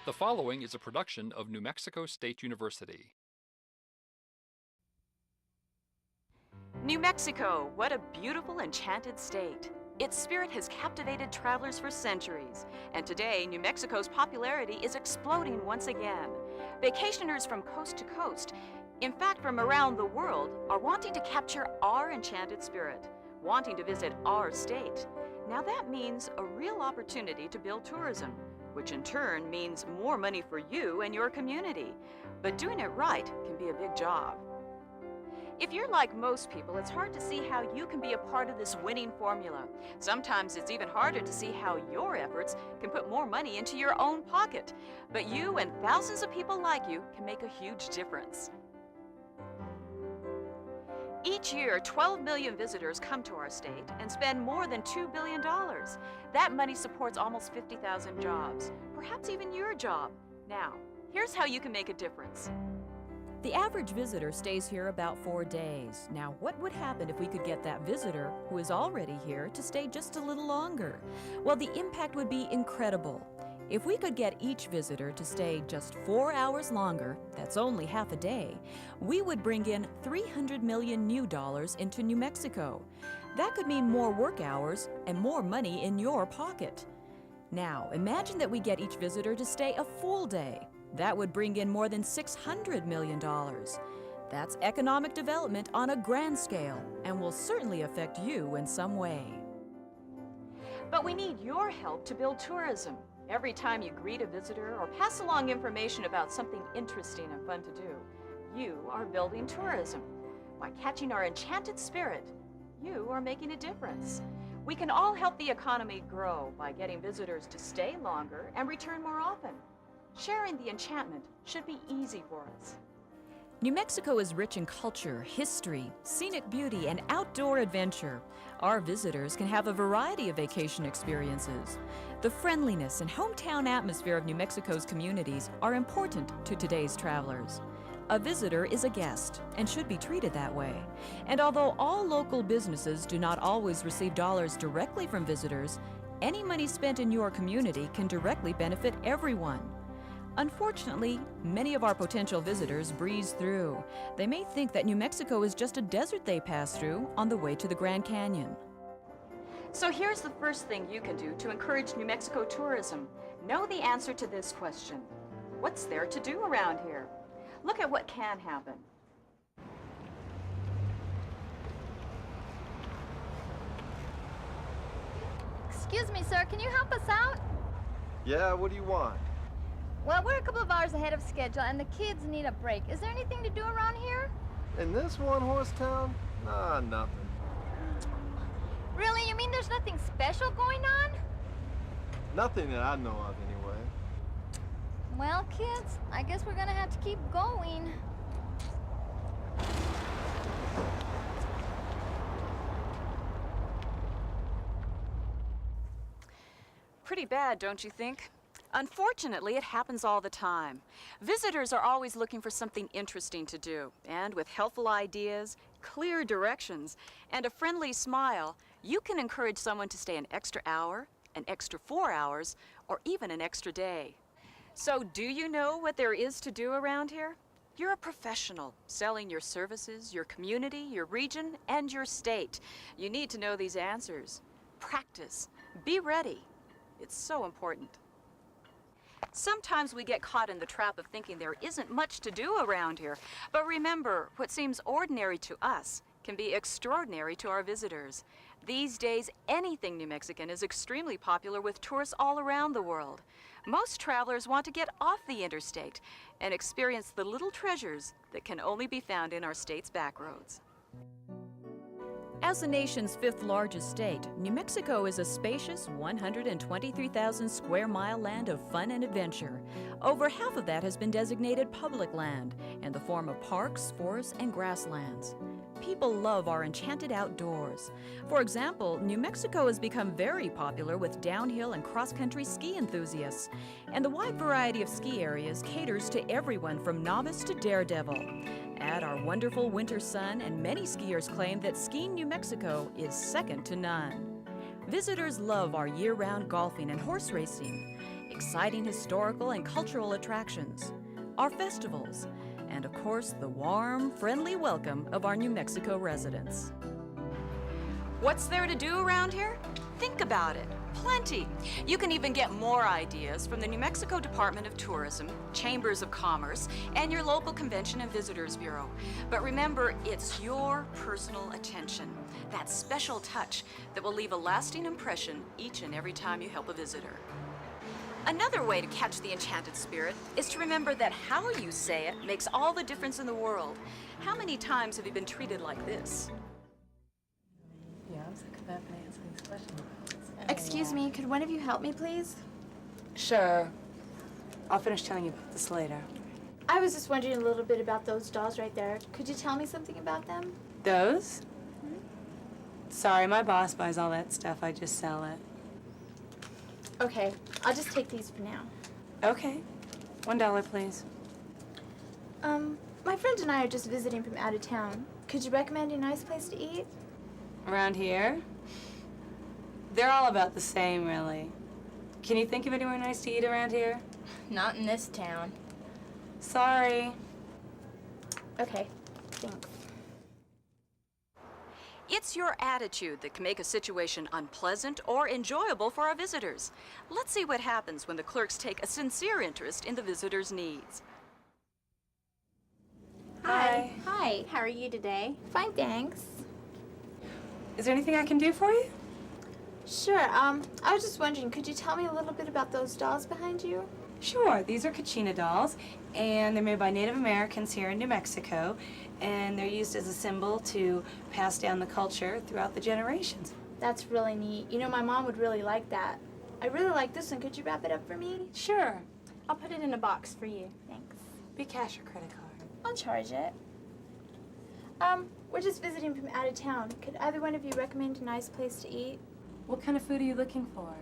The following is a production of New Mexico State University. New Mexico, what a beautiful, enchanted state. Its spirit has captivated travelers for centuries, and today New Mexico's popularity is exploding once again. Vacationers from coast to coast, in fact from around the world, are wanting to capture our enchanted spirit, wanting to visit our state. Now that means a real opportunity to build tourism, which in turn means more money for you and your community. But doing it right can be a big job. If you're like most people, it's hard to see how you can be a part of this winning formula. Sometimes it's even harder to see how your efforts can put more money into your own pocket. But you and thousands of people like you can make a huge difference. Each year, 12 million visitors come to our state and spend more than $2 billion. That money supports almost 50,000 jobs, perhaps even your job. Now, here's how you can make a difference. The average visitor stays here about 4 days. Now, what would happen if we could get that visitor, who is already here, to stay just a little longer? Well, the impact would be incredible. If we could get each visitor to stay just 4 hours longer, that's only half a day, we would bring in $300 million new dollars into New Mexico. That could mean more work hours and more money in your pocket. Now, imagine that we get each visitor to stay a full day. That would bring in more than $600 million. That's economic development on a grand scale and will certainly affect you in some way. But we need your help to build tourism. Every time you greet a visitor or pass along information about something interesting and fun to do, you are building tourism. By catching our enchanted spirit, you are making a difference. We can all help the economy grow by getting visitors to stay longer and return more often. Sharing the enchantment should be easy for us. New Mexico is rich in culture, history, scenic beauty, and outdoor adventure. Our visitors can have a variety of vacation experiences. The friendliness and hometown atmosphere of New Mexico's communities are important to today's travelers. A visitor is a guest and should be treated that way. And although all local businesses do not always receive dollars directly from visitors, any money spent in your community can directly benefit everyone. Unfortunately, many of our potential visitors breeze through. They may think that New Mexico is just a desert they pass through on the way to the Grand Canyon. So here's the first thing you can do to encourage New Mexico tourism. Know the answer to this question. What's there to do around here? Look at what can happen. Excuse me, sir, can you help us out? Yeah, what do you want? Well, we're a couple of hours ahead of schedule and the kids need a break. Is there anything to do around here? In this one-horse town? Nah, nothing. Really? You mean there's nothing special going on? Nothing that I know of, anyway. Well, kids, I guess we're gonna have to keep going. Pretty bad, don't you think? Unfortunately, it happens all the time. Visitors are always looking for something interesting to do, and with helpful ideas, clear directions, and a friendly smile, you can encourage someone to stay an extra hour, an extra 4 hours, or even an extra day. So do you know what there is to do around here? You're a professional, selling your services, your community, your region, and your state. You need to know these answers. Practice. Be ready. It's so important. Sometimes we get caught in the trap of thinking there isn't much to do around here. But remember, what seems ordinary to us can be extraordinary to our visitors. These days, anything New Mexican is extremely popular with tourists all around the world. Most travelers want to get off the interstate and experience the little treasures that can only be found in our state's backroads. As the nation's 5th largest state, New Mexico is a spacious 123,000 square mile land of fun and adventure. Over half of that has been designated public land in the form of parks, forests, and grasslands. People love our enchanted outdoors. For example, New Mexico has become very popular with downhill and cross-country ski enthusiasts, and the wide variety of ski areas caters to everyone from novice to daredevil. Add our wonderful winter sun, and many skiers claim that skiing New Mexico is second to none. Visitors love our year-round golfing and horse racing. exciting historical and cultural attractions, our festivals, and of course, the warm, friendly welcome of our New Mexico residents. What's there to do around here? Think about it. Plenty. You can even get more ideas from the New Mexico Department of Tourism, Chambers of Commerce, and your local Convention and Visitors Bureau. But remember, it's your personal attention, that special touch that will leave a lasting impression each and every time you help a visitor. Another way to catch the enchanted spirit is to remember that how you say it makes all the difference in the world. How many times have you been treated like this? Excuse me, could one of you help me, please? Sure. I'll finish telling you about this later. I was just wondering a little bit about those dolls right there. Could you tell me something about them? Those? Sorry, my boss buys all that stuff. I just sell it. Okay, I'll just take these for now. Okay. $1, please. My friend and I are just visiting from out of town. Could you recommend a nice place to eat? Around here? They're all about the same, really. Can you think of anywhere nice to eat around here? Not in this town. Sorry. Okay, thanks. It's your attitude that can make a situation unpleasant or enjoyable for our visitors. Let's see what happens when the clerks take a sincere interest in the visitor's needs. Hi. Hi, how are you today? Fine, thanks. Is there anything I can do for you? Sure, I was just wondering, could you tell me a little bit about those dolls behind you? Sure. These are Kachina dolls, and they're made by Native Americans here in New Mexico, and they're used as a symbol to pass down the culture throughout the generations. That's really neat. You know, my mom would really like that. I really like this one. Could you wrap it up for me? Sure. I'll put it in a box for you. Thanks. Be cash or credit card? I'll charge it. We're just visiting from out of town. Could either one of you recommend a nice place to eat? What kind of food are you looking for?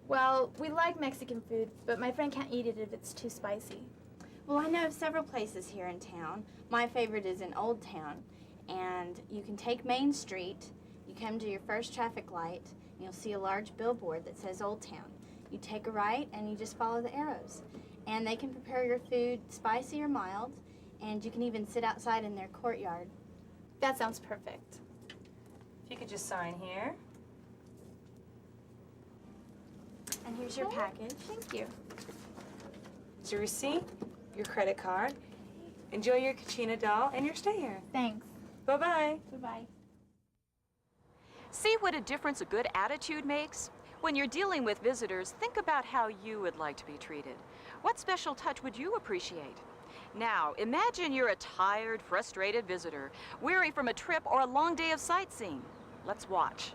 Well, we like Mexican food, but my friend can't eat it if it's too spicy. Well, I know of several places here in town. My favorite is in Old Town, and you can take Main Street, you come to your first traffic light, and you'll see a large billboard that says Old Town. You take a right, and you just follow the arrows. And they can prepare your food spicy or mild, and you can even sit outside in their courtyard. That sounds perfect. If you could just sign here. And here's your package. Thank you. It's your receipt, your credit card. Enjoy your Kachina doll and your stay here. Thanks. Bye-bye. Bye-bye. See what a difference a good attitude makes? When you're dealing with visitors, think about how you would like to be treated. What special touch would you appreciate? Now, imagine you're a tired, frustrated visitor, weary from a trip or a long day of sightseeing. Let's watch.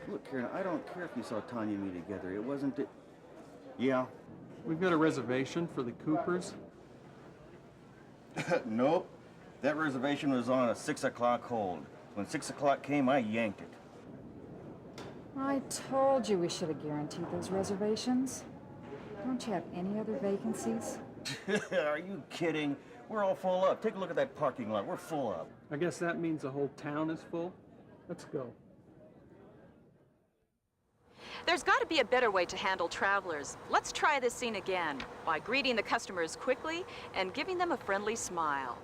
Look, Karen, I don't care if you saw Tanya and me together. It wasn't it. Yeah. We've got a reservation for the Coopers. Nope. That reservation was on a 6 o'clock hold. When 6 o'clock came, I yanked it. I told you we should have guaranteed those reservations. Don't you have any other vacancies? Are you kidding? We're all full up. Take a look at that parking lot. We're full up. I guess that means the whole town is full. Let's go. There's got to be a better way to handle travelers. Let's try this scene again by greeting the customers quickly and giving them a friendly smile.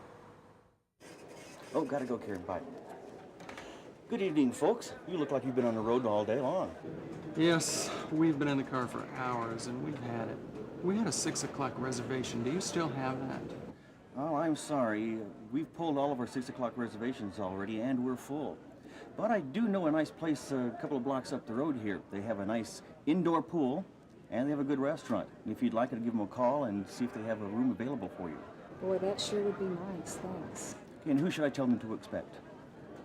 Oh, gotta go, Karen. Bye. Good evening, folks. You look like you've been on the road all day long. Yes, we've been in the car for hours and we've had it. We had a 6 o'clock reservation. Do you still have that? Oh, I'm sorry. We've pulled all of our 6 o'clock reservations already, and we're full. But I do know a nice place a couple of blocks up the road here. They have a nice indoor pool, and they have a good restaurant. If you'd like to give them a call and see if they have a room available for you. Boy, that sure would be nice, thanks. And who should I tell them to expect?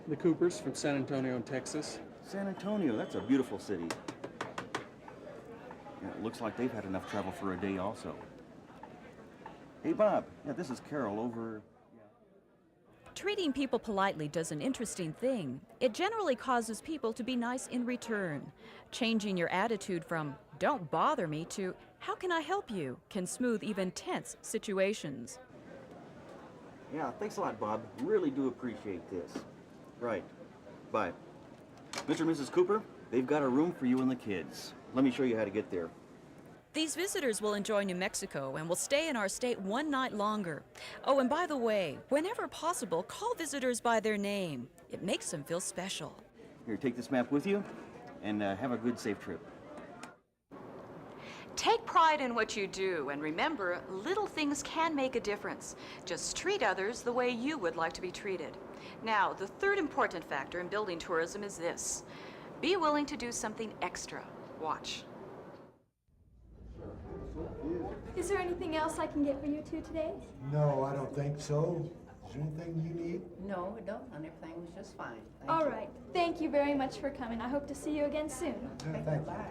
The Coopers from San Antonio, Texas. San Antonio, that's a beautiful city. Yeah, it looks like they've had enough travel for a day also. Hey, Bob. Yeah, this is Carol over... Treating people politely does an interesting thing. It generally causes people to be nice in return. Changing your attitude from, "Don't bother me," to, "How can I help you?" can smooth even tense situations. Yeah, thanks a lot, Bob. Really do appreciate this. Right. Bye. Mr. and Mrs. Cooper, they've got a room for you and the kids. Let me show you how to get there. These visitors will enjoy New Mexico and will stay in our state one night longer. Oh, and by the way, whenever possible, call visitors by their name. It makes them feel special. Here, take this map with you, and have a good, safe trip. Take pride in what you do, and remember, little things can make a difference. Just treat others the way you would like to be treated. Now, the third important factor in building tourism is this. Be willing to do something extra. Watch. Is there anything else I can get for you two today? No, I don't think so. Is there anything you need? No, I don't, and everything was just fine. All right. Thank you very much for coming. I hope to see you again soon. Yeah, thank you. Bye.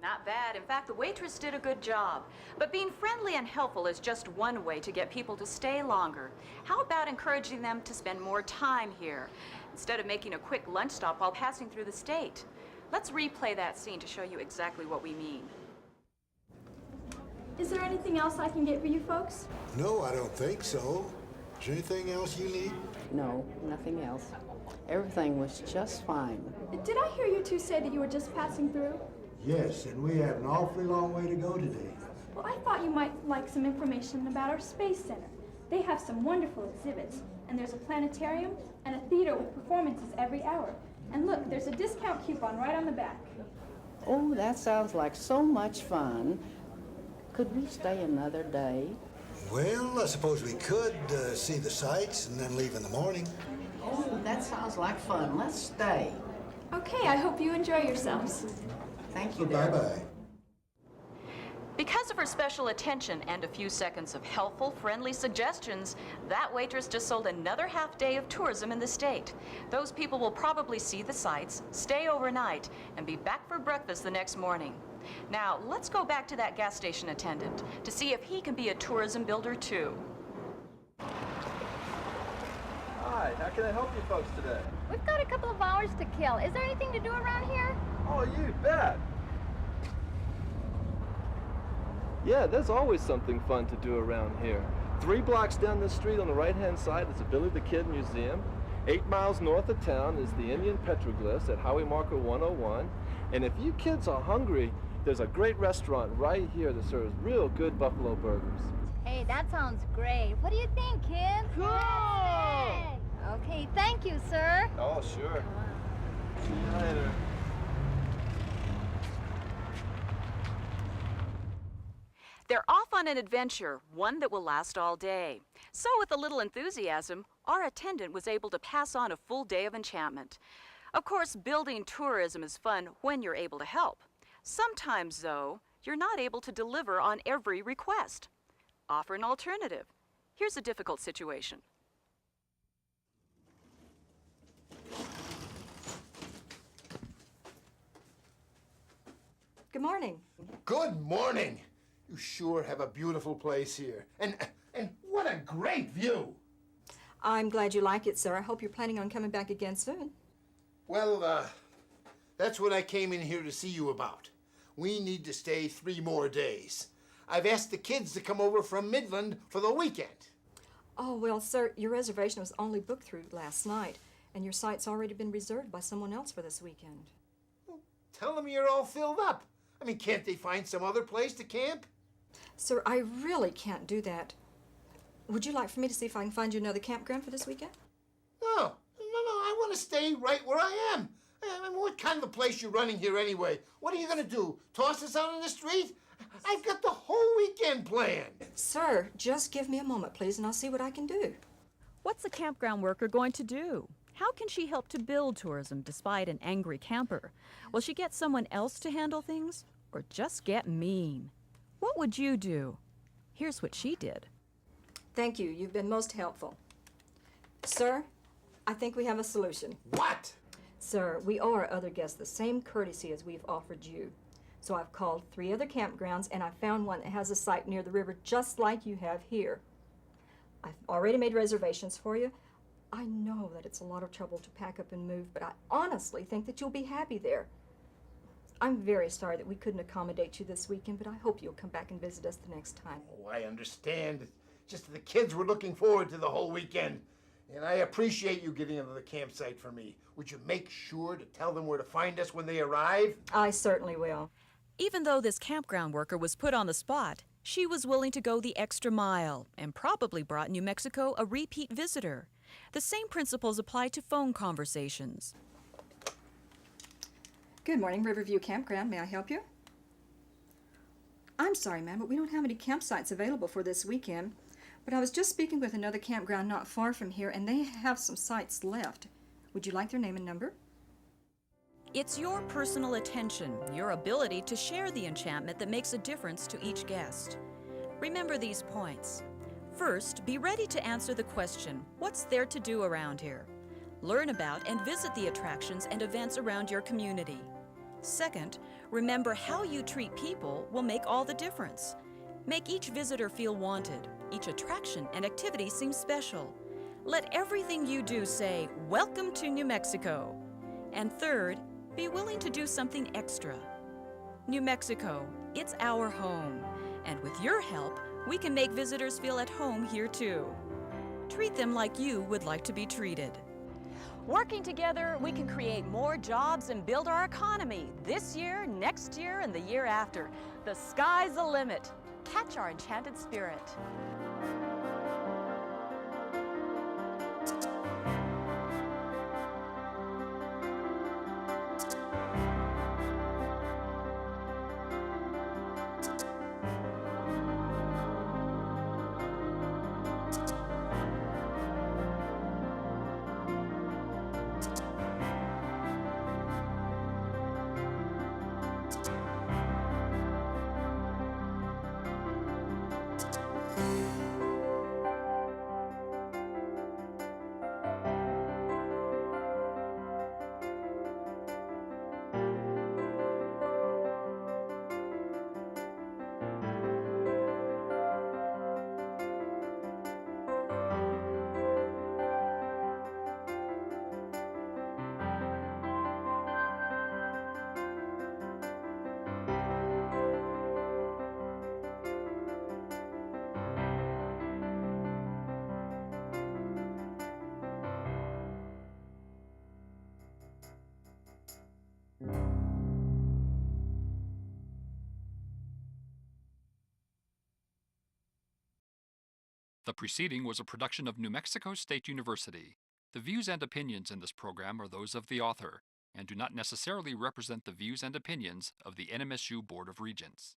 Not bad. In fact, the waitress did a good job. But being friendly and helpful is just one way to get people to stay longer. How about encouraging them to spend more time here, instead of making a quick lunch stop while passing through the state? Let's replay that scene to show you exactly what we mean. Is there anything else I can get for you folks? No, I don't think so. Is there anything else you need? No, nothing else. Everything was just fine. Did I hear you two say that you were just passing through? Yes, and we have an awfully long way to go today. Well, I thought you might like some information about our Space Center. They have some wonderful exhibits, and there's a planetarium and a theater with performances every hour. And look, there's a discount coupon right on the back. Oh, that sounds like so much fun. Could we stay another day? Well, I suppose we could see the sights and then leave in the morning. Oh, that sounds like fun. Let's stay. Okay, I hope you enjoy yourselves. Thank you, dear. Bye-bye. Because of her special attention and a few seconds of helpful, friendly suggestions, that waitress just sold another half day of tourism in the state. Those people will probably see the sights, stay overnight, and be back for breakfast the next morning. Now, let's go back to that gas station attendant to see if he can be a tourism builder too. Hi, how can I help you folks today? We've got a couple of hours to kill. Is there anything to do around here? Oh, you bet. Yeah, there's always something fun to do around here. 3 blocks down the street on the right-hand side is the Billy the Kid Museum. 8 miles north of town is the Indian petroglyphs at Highway Marker 101. And if you kids are hungry, there's a great restaurant right here that serves real good buffalo burgers. Hey, that sounds great. What do you think, kids? Cool! Okay, thank you, sir. Oh, sure. See you later. They're off on an adventure, one that will last all day. So with a little enthusiasm, our attendant was able to pass on a full day of enchantment. Of course, building tourism is fun when you're able to help. Sometimes, though, you're not able to deliver on every request. Offer an alternative. Here's a difficult situation. Good morning. Good morning. You sure have a beautiful place here. And what a great view. I'm glad you like it, sir. I hope you're planning on coming back again soon. Well, that's what I came in here to see you about. We need to stay 3 more days. I've asked the kids to come over from Midland for the weekend. Oh, well, sir, your reservation was only booked through last night, and your site's already been reserved by someone else for this weekend. Well, tell them you're all filled up. I mean, can't they find some other place to camp? Sir, I really can't do that. Would you like for me to see if I can find you another campground for this weekend? No. I want to stay right where I am. I mean, what kind of a place you running here anyway? What are you going to do? Toss us out on the street? I've got the whole weekend planned. Sir, just give me a moment, please, and I'll see what I can do. What's a campground worker going to do? How can she help to build tourism despite an angry camper? Will she get someone else to handle things, or just get mean? What would you do? Here's what she did. Thank you. You've been most helpful. Sir, I think we have a solution. What? Sir, we owe our other guests the same courtesy as we've offered you. So I've called 3 other campgrounds, and I found one that has a site near the river just like you have here. I've already made reservations for you. I know that it's a lot of trouble to pack up and move, but I honestly think that you'll be happy there. I'm very sorry that we couldn't accommodate you this weekend, but I hope you'll come back and visit us the next time. Oh, I understand. It's just that the kids were looking forward to the whole weekend. And I appreciate you getting into the campsite for me. Would you make sure to tell them where to find us when they arrive? I certainly will. Even though this campground worker was put on the spot, she was willing to go the extra mile and probably brought New Mexico a repeat visitor. The same principles apply to phone conversations. Good morning, Riverview Campground. May I help you? I'm sorry, ma'am, but we don't have any campsites available for this weekend. But I was just speaking with another campground not far from here, and they have some sites left. Would you like their name and number? It's your personal attention, your ability to share the enchantment that makes a difference to each guest. Remember these points. First, be ready to answer the question, what's there to do around here? Learn about and visit the attractions and events around your community. Second, remember how you treat people will make all the difference. Make each visitor feel wanted. Each attraction and activity seem special. Let everything you do say, "Welcome to New Mexico." And third, be willing to do something extra. New Mexico, it's our home. And with your help, we can make visitors feel at home here too. Treat them like you would like to be treated. Working together, we can create more jobs and build our economy this year, next year, and the year after. The sky's the limit. Catch our enchanted spirit. The preceding was a production of New Mexico State University. The views and opinions in this program are those of the author and do not necessarily represent the views and opinions of the NMSU Board of Regents.